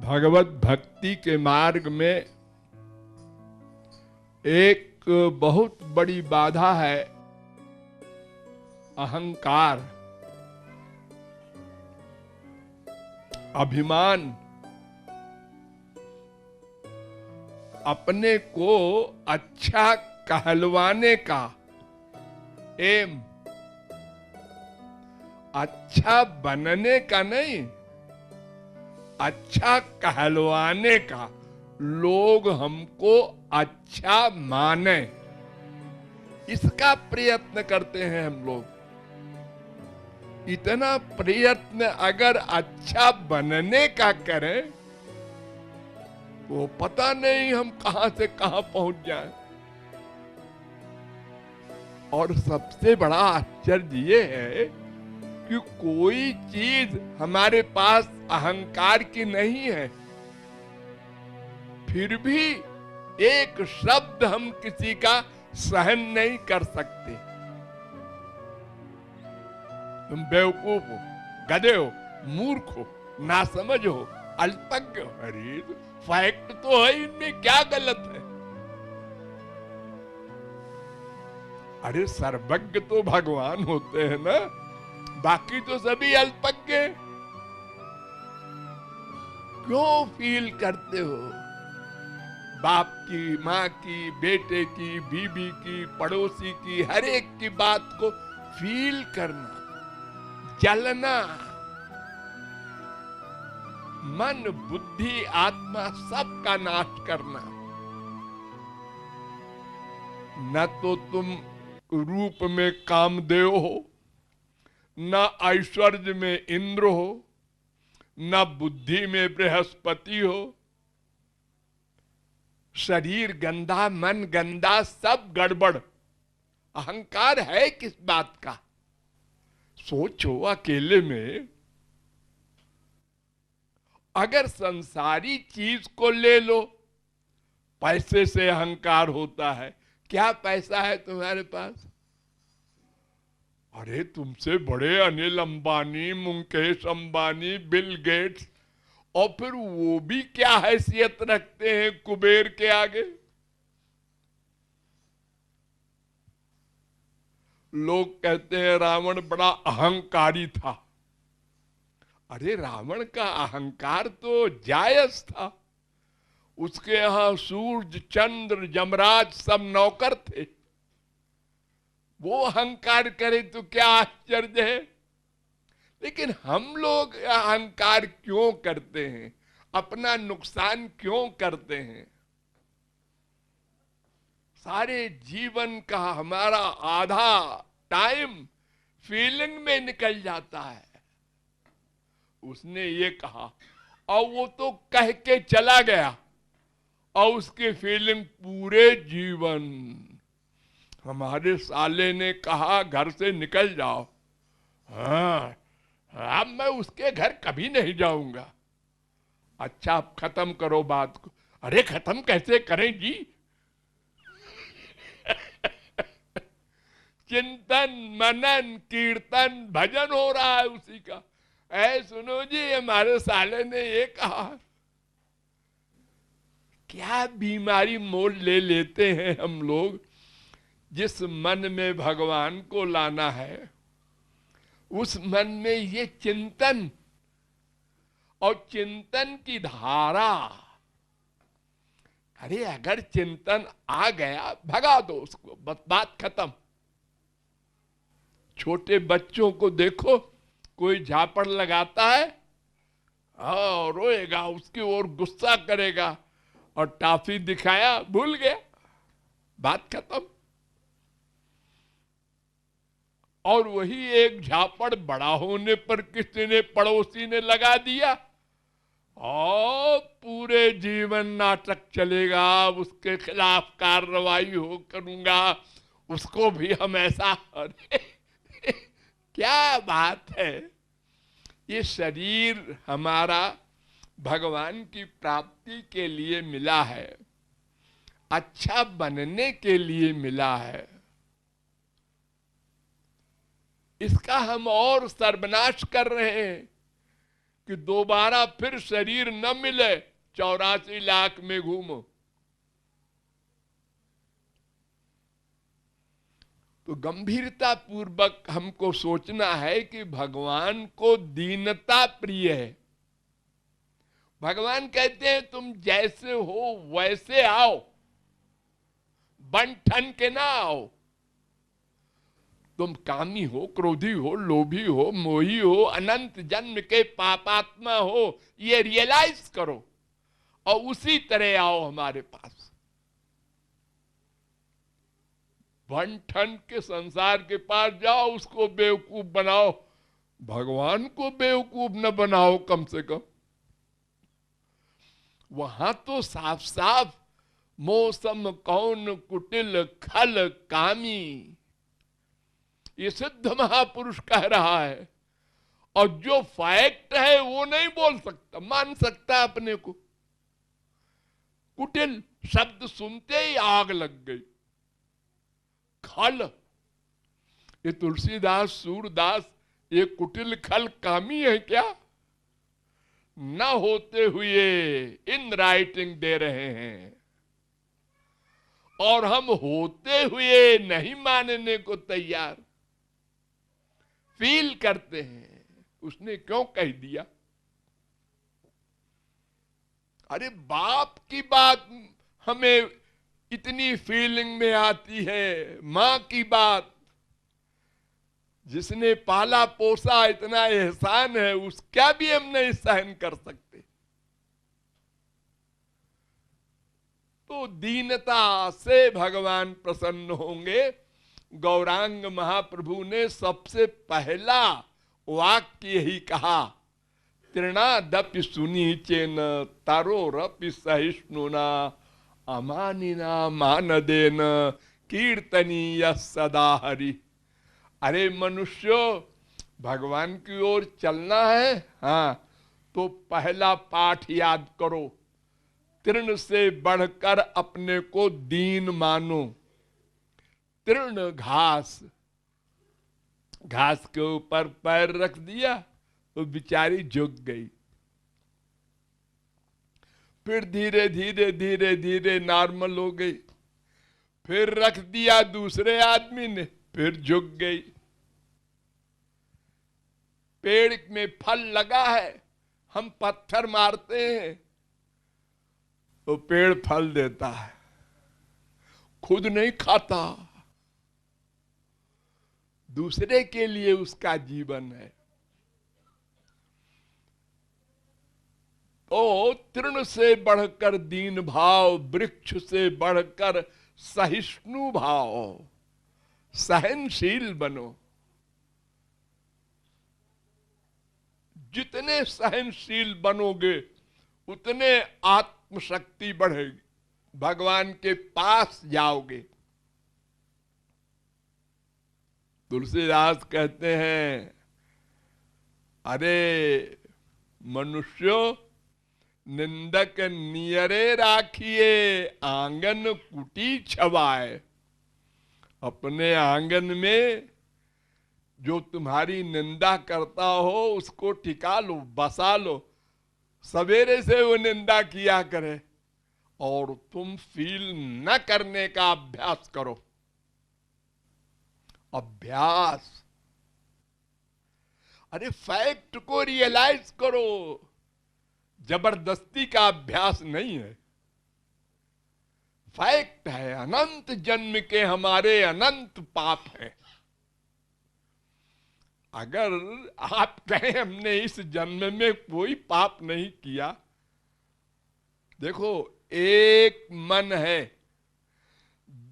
भगवत भक्ति के मार्ग में एक बहुत बड़ी बाधा है अहंकार, अभिमान। अपने को अच्छा कहलवाने का एम, अच्छा बनने का नहीं, अच्छा कहलवाने का। लोग हमको अच्छा माने, इसका प्रयत्न करते हैं हम लोग। इतना प्रयत्न अगर अच्छा बनने का करें तो पता नहीं हम कहां से कहां पहुंच जाएं। और सबसे बड़ा आश्चर्य ये है कि कोई चीज हमारे पास अहंकार की नहीं है, फिर भी एक शब्द हम किसी का सहन नहीं कर सकते। तुम बेवकूफ हो, गधे हो, मूर्ख हो, नासमझ हो, अल्पज्ञ हो। अरे फैक्ट तो है, इनमें क्या गलत है? अरे सर्वज्ञ तो भगवान होते हैं ना, बाकी तो सभी अल्पज्ञ। क्यों फील करते हो? बाप की, माँ की, बेटे की, बीबी की, पड़ोसी की, हर एक की बात को फील करना, जलना। मन, बुद्धि, आत्मा सबका नाश करना। न तो तुम रूप में कामदेव हो, न ऐश्वर्य में इंद्र हो, न बुद्धि में बृहस्पति हो। शरीर गंदा, मन गंदा, सब गड़बड़। अहंकार है किस बात का? सोचो, अकेले में अगर संसारी चीज को ले लो, पैसे से अहंकार होता है। क्या पैसा है तुम्हारे पास? अरे तुमसे बड़े अनिल अंबानी, मुकेश अंबानी, बिल गेट्स, और फिर वो भी क्या हैसियत रखते हैं कुबेर के आगे? लोग कहते हैं रावण बड़ा अहंकारी था। अरे रावण का अहंकार तो जायज था। उसके यहां सूरज, चंद्र, यमराज सब नौकर थे। वो अहंकार करे तो क्या आश्चर्य है? लेकिन हम लोग अहंकार क्यों करते हैं? अपना नुकसान क्यों करते हैं? सारे जीवन का हमारा आधा टाइम फीलिंग में निकल जाता है। उसने ये कहा और वो तो कह के चला गया, और उसकी फीलिंग पूरे जीवन। हमारे साले ने कहा घर से निकल जाओ। हाँ, अब मैं उसके घर कभी नहीं जाऊंगा। अच्छा, अब खत्म करो बात को। अरे खत्म कैसे करें जी? चिंतन, मनन, कीर्तन, भजन हो रहा है उसी का। ऐ सुनो जी, हमारे साले ने ये कहा। क्या बीमारी मोल ले लेते हैं हम लोग। जिस मन में भगवान को लाना है, उस मन में ये चिंतन और चिंतन की धारा। अरे अगर चिंतन आ गया, भगा दो उसको, बस बात खत्म। छोटे बच्चों को देखो, कोई झापड़ लगाता है और रोएगा, उसकी ओर गुस्सा करेगा, और टॉफी दिखाया, भूल गया, बात खत्म। और वही एक झापड़ बड़ा होने पर किसी ने, पड़ोसी ने लगा दिया, और पूरे जीवन नाटक चलेगा, उसके खिलाफ कार्रवाई हो करूंगा, उसको भी हम ऐसा। अरे क्या बात है? ये शरीर हमारा भगवान की प्राप्ति के लिए मिला है, अच्छा बनने के लिए मिला है। इसका हम और सर्वनाश कर रहे हैं। कि दोबारा फिर शरीर न मिले, 84 लाख में घूमो। तो गंभीरता पूर्वक हमको सोचना है कि भगवान को दीनता प्रिय है। भगवान कहते हैं तुम जैसे हो वैसे आओ, बन ठन के ना आओ। तुम कामी हो, क्रोधी हो, लोभी हो, मोही हो, अनंत जन्म के पापात्मा हो, ये रियलाइज करो और उसी तरह आओ हमारे पास। बन ठन के संसार के पास जाओ, उसको बेवकूफ बनाओ, भगवान को बेवकूफ न बनाओ कम से कम। वहां तो साफ साफ मौसम कौन कुटिल खल कामी, ये सिद्ध महापुरुष कह रहा है। और जो फैक्ट है वो नहीं बोल सकता, मान सकता अपने को। कुटिल शब्द सुनते ही आग लग गई। खल, ये तुलसीदास सूरदास ये कुटिल खल कामी है क्या? न होते हुए इन राइटिंग दे रहे हैं, और हम होते हुए नहीं मानने को तैयार। फील करते हैं उसने क्यों कह दिया। अरे बाप की बात हमें इतनी फीलिंग में आती है, मां की बात, जिसने पाला पोसा इतना एहसान है, उसका भी हम नहीं सहन कर सकते। तो दीनता से भगवान प्रसन्न होंगे। गौरांग महाप्रभु ने सबसे पहला वाक्य ही कहा, तृणादपि सुनीचेन तारोरपि सहिष्णुना अमानिना मानदेन कीर्तनीय सदा हरि। अरे मनुष्यो, भगवान की ओर चलना है, हाँ, तो पहला पाठ याद करो, तृण से बढ़कर अपने को दीन मानो। तृण घास, घास के ऊपर पैर रख दिया तो बेचारी झुक गई, फिर धीरे धीरे धीरे धीरे नॉर्मल हो गई, फिर रख दिया दूसरे आदमी ने, फिर झुक गई। पेड़ में फल लगा है, हम पत्थर मारते हैं तो पेड़ फल देता है, खुद नहीं खाता, दूसरे के लिए उसका जीवन है। तो तृण से बढ़कर दीन भाव, वृक्ष से बढ़कर सहिष्णु भाव, सहनशील बनो। जितने सहनशील बनोगे उतने आत्मशक्ति बढ़ेगी, भगवान के पास जाओगे। तुलसीदास कहते हैं, अरे मनुष्यों, निंदक नियरे राखिए आंगन कुटी छवाए। अपने आंगन में जो तुम्हारी निंदा करता हो उसको टिका लो, बसा लो, सवेरे से वो निंदा किया करे और तुम फील न करने का अभ्यास करो। अभ्यास, अरे फैक्ट को रियलाइज करो, जबरदस्ती का अभ्यास नहीं है। फैक्ट है, अनंत जन्म के हमारे अनंत पाप हैं। अगर आप कहें हमने इस जन्म में कोई पाप नहीं किया, देखो एक मन है,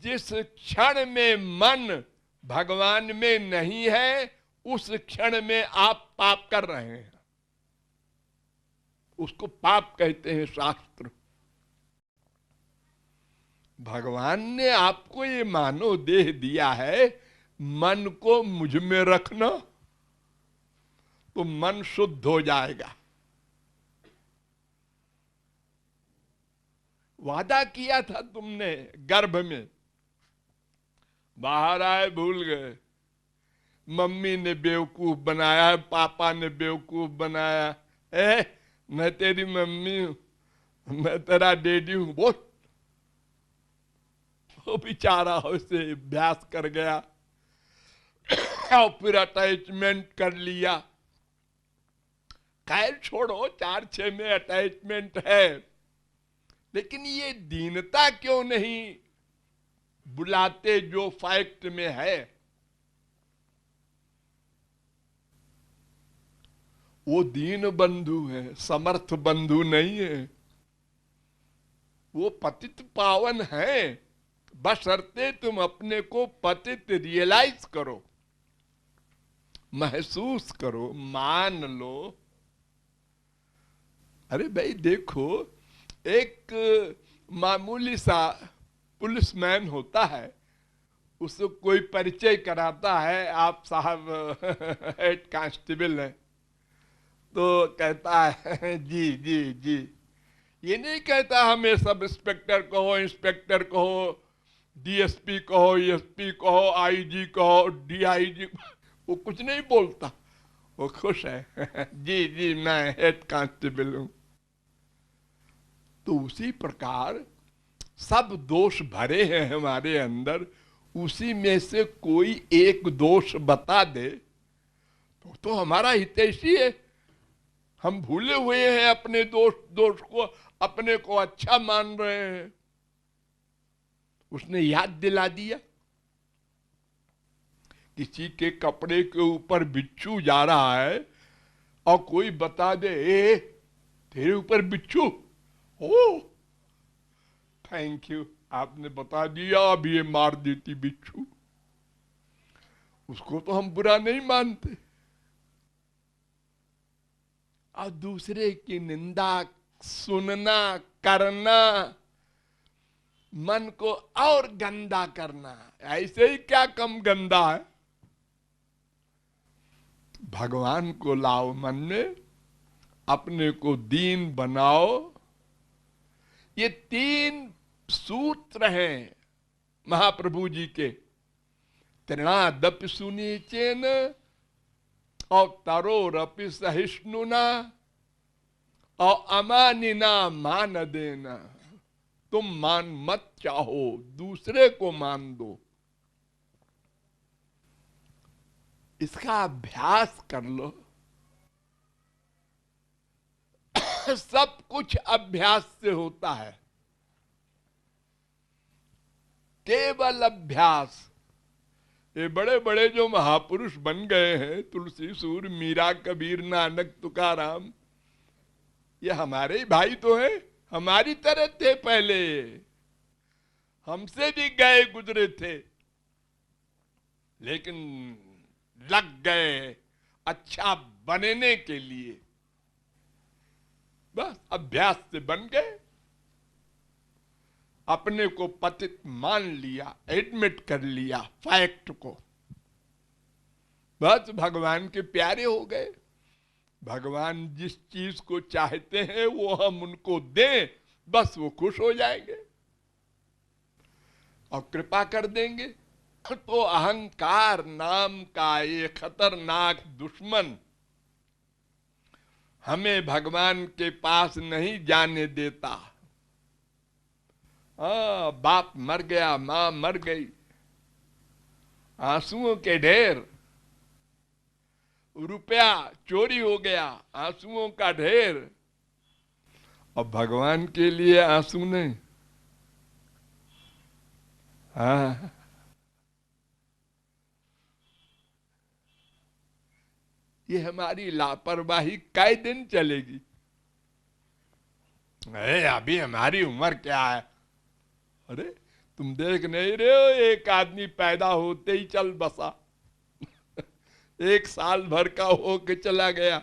जिस क्षण में मन भगवान में नहीं है उस क्षण में आप पाप कर रहे हैं, उसको पाप कहते हैं शास्त्र। भगवान ने आपको ये मानव देह दिया है, मन को मुझ में रखना तो मन शुद्ध हो जाएगा। वादा किया था तुमने गर्भ में, बाहर आए भूल गए, मम्मी ने बेवकूफ बनाया, पापा ने बेवकूफ बनाया, मैं तेरी मम्मी हूं, मैं तेरा डैडी हूं, बोल। वो बेचारा उसे अभ्यास कर गया और फिर अटैचमेंट कर लिया। खैर छोड़ो, 4-6 में अटैचमेंट है, लेकिन ये दीनता क्यों नहीं बुलाते जो फैक्ट में है? वो दीन बंधु है, समर्थ बंधु नहीं है। वो पतित पावन है, बशर्ते तुम अपने को पतित रियलाइज करो, महसूस करो, मान लो। अरे भाई देखो, एक मामूली सा पुलिसमैन होता है, उसको कोई परिचय कराता है, आप साहब हेड कांस्टेबल हैं, तो कहता है जी जी जी। ये नहीं कहता हमें सब इंस्पेक्टर कहो, इंस्पेक्टर कहो, डीएसपी कहो, एसपी कहो, आईजी कहो, डीआईजी। वो कुछ नहीं बोलता, वो खुश है जी जी मैं हेड कांस्टेबल हूं। तो उसी प्रकार सब दोष भरे हैं हमारे अंदर, उसी में से कोई एक दोष बता दे तो हमारा हितैषी है। हम भूले हुए हैं अपने दोष को, अपने को अच्छा मान रहे हैं। उसने याद दिला दिया। किसी के कपड़े के ऊपर बिच्छू जा रहा है और कोई बता दे, ए तेरे ऊपर बिच्छू, ओ थैंक यू, आपने बता दिया, अब ये मार देती बिच्छू। उसको तो हम बुरा नहीं मानते। और दूसरे की निंदा सुनना, करना, मन को और गंदा करना, ऐसे ही क्या कम गंदा है? भगवान को लाओ मन में, अपने को दीन बनाओ। ये 3 सूत्र हैं महाप्रभु जी के। तृणादपि सुनीचेन और तरोरपि सहिष्णुना और अमानिना मान देना। तुम मान मत चाहो, दूसरे को मान दो। इसका अभ्यास कर लो। सब कुछ अभ्यास से होता है, केवल अभ्यास। ये बड़े बड़े जो महापुरुष बन गए हैं, तुलसी, सूर, मीरा, कबीर, नानक, तुकाराम, ये हमारे ही भाई तो हैं, हमारी तरह थे पहले, हमसे भी गए गुजरे थे, लेकिन लग गए अच्छा बनने के लिए। बस अभ्यास से बन गए, अपने को पतित मान लिया, एडमिट कर लिया फैक्ट को, बस भगवान के प्यारे हो गए। भगवान जिस चीज को चाहते हैं वो हम उनको दें, बस वो खुश हो जाएंगे और कृपा कर देंगे। तो अहंकार नाम का ये खतरनाक दुश्मन हमें भगवान के पास नहीं जाने देता। बाप मर गया, मां मर गई, आंसुओं के ढेर, रुपया चोरी हो गया, आंसुओं का ढेर, और भगवान के लिए आंसू नहीं। हाँ, ये हमारी लापरवाही कै दिन चलेगी? अभी हमारी उम्र क्या है? अरे तुम देख नहीं रहे हो, एक आदमी पैदा होते ही चल बसा 1 साल भर का होके चला गया।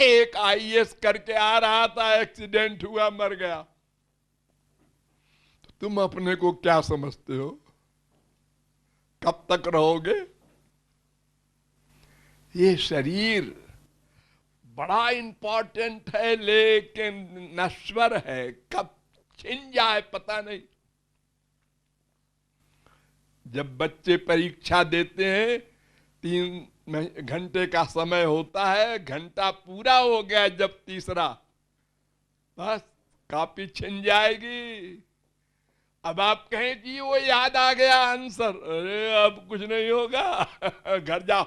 एक आईएएस करके आ रहा था, एक्सीडेंट हुआ, मर गया। तो तुम अपने को क्या समझते हो? कब तक रहोगे? ये शरीर बड़ा इंपॉर्टेंट है, लेकिन नश्वर है, कब छिन जाए पता नहीं। जब बच्चे परीक्षा देते हैं 3 घंटे का समय होता है, घंटा पूरा हो गया जब तीसरा, बस कॉपी छिन जाएगी। अब आप कहें कि वो याद आ गया आंसर, अरे अब कुछ नहीं होगा घर जाओ।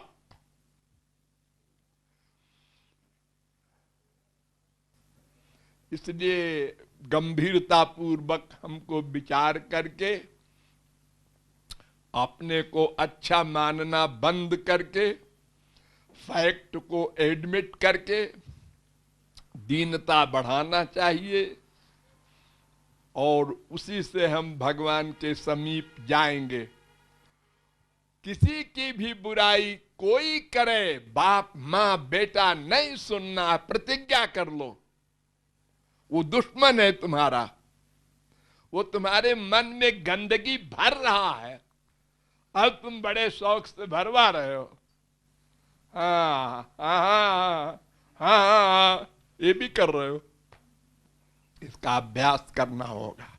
इसलिए गंभीरता पूर्वक हमको विचार करके, अपने को अच्छा मानना बंद करके, फैक्ट को एडमिट करके दीनता बढ़ाना चाहिए, और उसी से हम भगवान के समीप जाएंगे। किसी की भी बुराई कोई करे, बाप मां बेटा नहीं सुनना, प्रतिज्ञा कर लो। वो दुश्मन है तुम्हारा, वो तुम्हारे मन में गंदगी भर रहा है, अब तुम बड़े शौक से भरवा रहे हो। हाँ हाँ हाँ हाँ, ये भी कर रहे हो। इसका अभ्यास करना होगा।